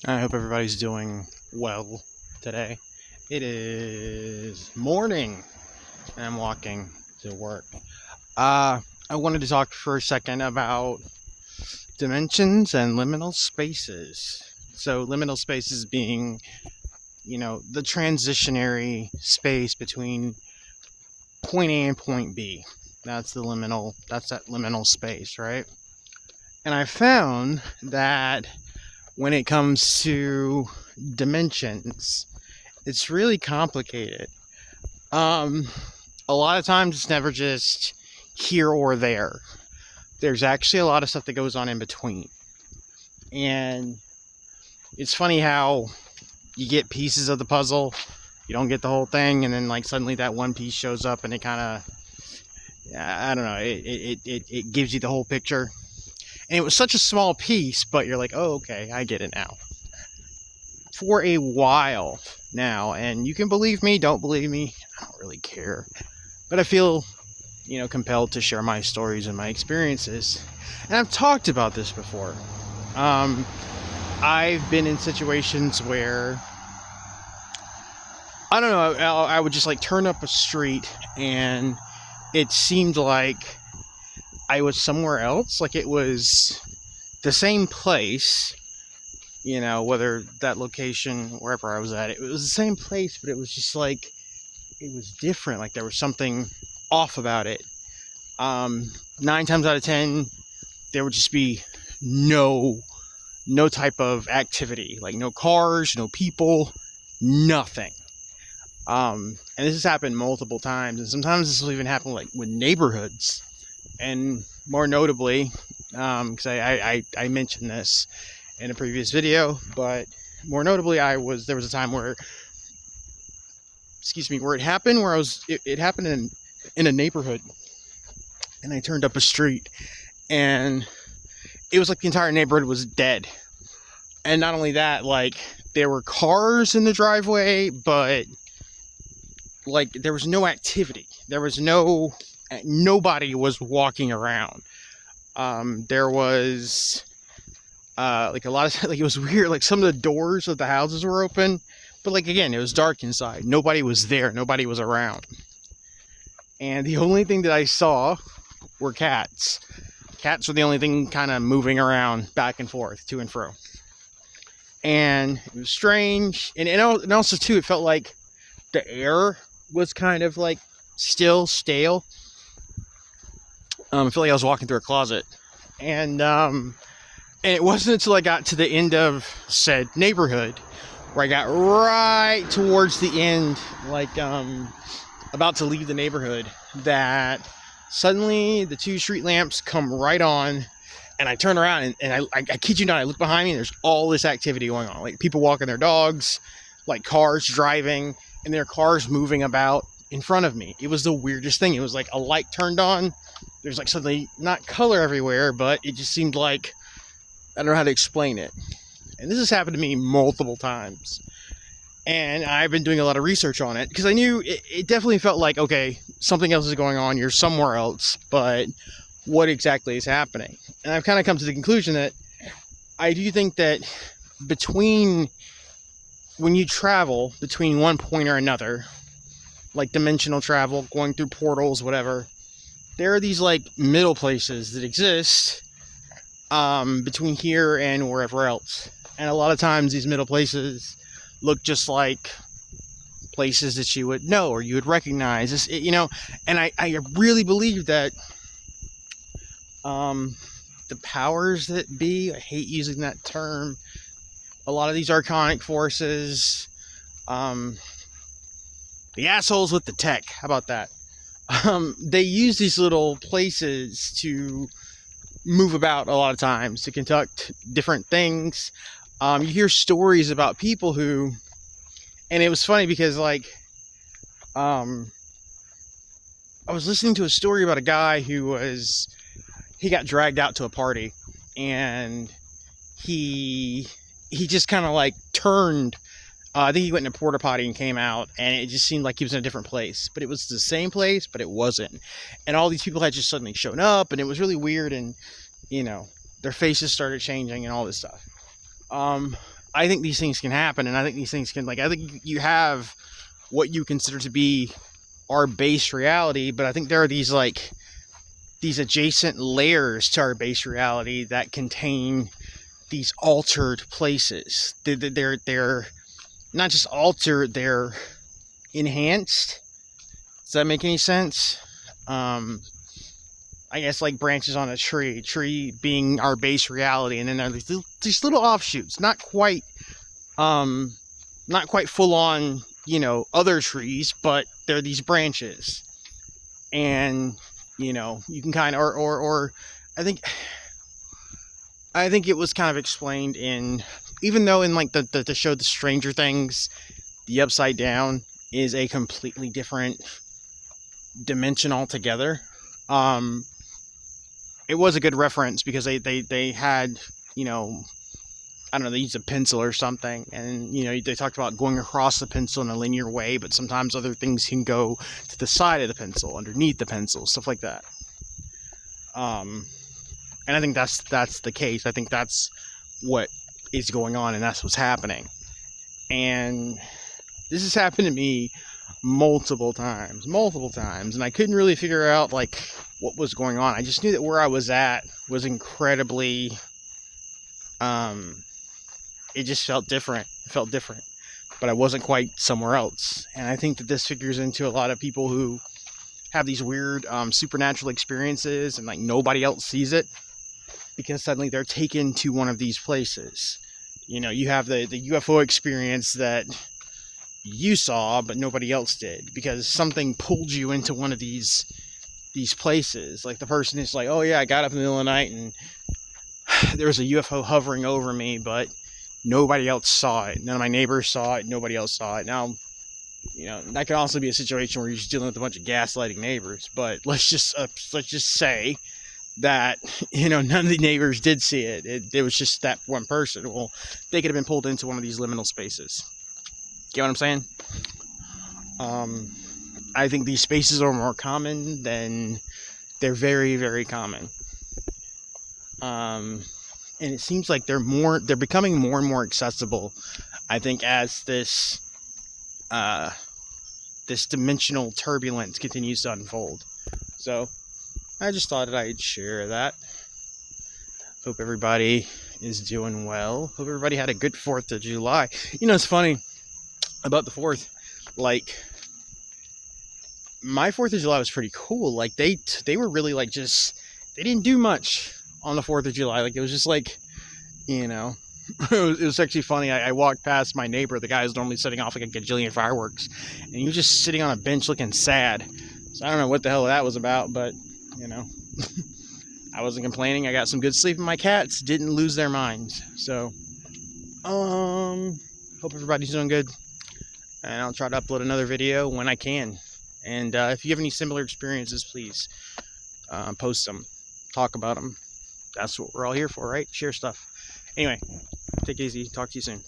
I hope everybody's doing well today. It is morning and I'm walking to work. I wanted to talk for a second about dimensions and liminal spaces. So, liminal spaces being, the transitionary space between point A and point B. That's that liminal space, right? And I found that when it comes to dimensions, it's really complicated. Um, a lot of times it's never just here or there. There's actually a lot of stuff that goes on in between. And it's funny how you get pieces of the puzzle, you don't get the whole thing, and then like suddenly that one piece shows up and it kind of, I don't know, it gives you the whole picture. And it was such a small piece, but you're like, oh, okay, I get it now. For a while now, and you can believe me, don't believe me, I don't really care. But I feel, compelled to share my stories and my experiences. And I've talked about this before. I've been in situations where, I don't know, I would just like turn up a street and it seemed like I was somewhere else. Like it was the same place, whether that location, wherever I was at, it was the same place, but it was just like, it was different. Like there was something off about it. 9 times out of 10, there would just be no type of activity, like no cars, no people, nothing. And this has happened multiple times, and sometimes this will even happen like with neighborhoods. And more notably, because I mentioned this in a previous video, but more notably, there was a time where, where it happened, where it happened in a neighborhood, and I turned up a street, and it was like the entire neighborhood was dead. And not only that, like there were cars in the driveway, but like there was no activity. There was nobody was walking around. There was like a lot of like it was weird. Like some of the doors of the houses were open, but like again, it was dark inside. Nobody was there. Nobody was around. And the only thing that I saw were cats. Cats were the only thing kind of moving around back and forth, to and fro. And it was strange. And also, too, it felt like the air was kind of like still stale. I felt like I was walking through a closet. And it wasn't until I got to the end of said neighborhood where I got right towards the end, like about to leave the neighborhood, that suddenly the 2 street lamps come right on, and I turn around and I kid you not, I look behind me and there's all this activity going on, like people walking their dogs, like cars driving, and there are cars moving about in front of me. It was the weirdest thing. It was like a light turned on. There's like suddenly not color everywhere, but it just seemed like, I don't know how to explain it. And this has happened to me multiple times. And I've been doing a lot of research on it because I knew it definitely felt like, okay, something else is going on. You're somewhere else, but what exactly is happening? And I've kind of come to the conclusion that I do think that when you travel between one point or another, like dimensional travel, going through portals, whatever, there are these like middle places that exist between here and wherever else. And a lot of times these middle places look just like places that you would know or you would recognize, and I really believe that the powers that be, I hate using that term, a lot of these archonic forces, the assholes with the tech, how about that, they use these little places to move about a lot of times, to conduct different things. You hear stories about people who, and it was funny because like, I was listening to a story about a guy who he got dragged out to a party, and he just kind of like turned, I think he went in a porta potty and came out, and it just seemed like he was in a different place, but it was the same place, but it wasn't. And all these people had just suddenly shown up, and it was really weird, and their faces started changing and all this stuff. I think these things can happen, and I think these things can, like, I think you have what you consider to be our base reality, but I think there are these, like, these adjacent layers to our base reality that contain these altered places. They're not just altered, they're enhanced. Does that make any sense? I guess like branches on a tree being our base reality, and then there are these little offshoots, not quite full on, other trees, but they're these branches. And you can kind of, or I think it was kind of explained in, even though in like the show The Stranger Things, the Upside Down is a completely different dimension altogether. It was a good reference because they had, I don't know, they used a pencil or something, and they talked about going across the pencil in a linear way, but sometimes other things can go to the side of the pencil, underneath the pencil, stuff like that. And I think that's the case. I think that's what is going on, and that's what's happening. And this has happened to me multiple times, and I couldn't really figure out like what was going on. I just knew that where I was at was incredibly, it just felt different. It felt different, but I wasn't quite somewhere else. And I think that this figures into a lot of people who have these weird supernatural experiences, and like nobody else sees it because suddenly they're taken to one of these places. You have the UFO experience that you saw, but nobody else did, because something pulled you into one of these places. Like the person is like, oh yeah, I got up in the middle of the night and there was a UFO hovering over me, but nobody else saw it. None of my neighbors saw it. Nobody else saw it. Now, that could also be a situation where you're just dealing with a bunch of gaslighting neighbors. But let's just say that none of the neighbors did see it. It was just that one person. Well, they could have been pulled into one of these liminal spaces. Get what I'm saying? I think these spaces are more common than they're very, very common. And it seems like they're becoming more and more accessible, I think, as this dimensional turbulence continues to unfold. So I just thought that I'd share that. Hope everybody is doing well. Hope everybody had a good 4th of July. It's funny about the 4th, like my 4th of July was pretty cool. Like they were really like they didn't do much on the 4th of July. Like it was just like, it was actually funny. I walked past my neighbor, the guy who's normally setting off like a gajillion fireworks, and he was just sitting on a bench looking sad. So I don't know what the hell that was about, but I wasn't complaining. I got some good sleep, and my cats didn't lose their minds. So hope everybody's doing good, and I'll try to upload another video when I can. And if you have any similar experiences, please post them, talk about them. That's what we're all here for, right? Share stuff. Anyway, take it easy. Talk to you soon.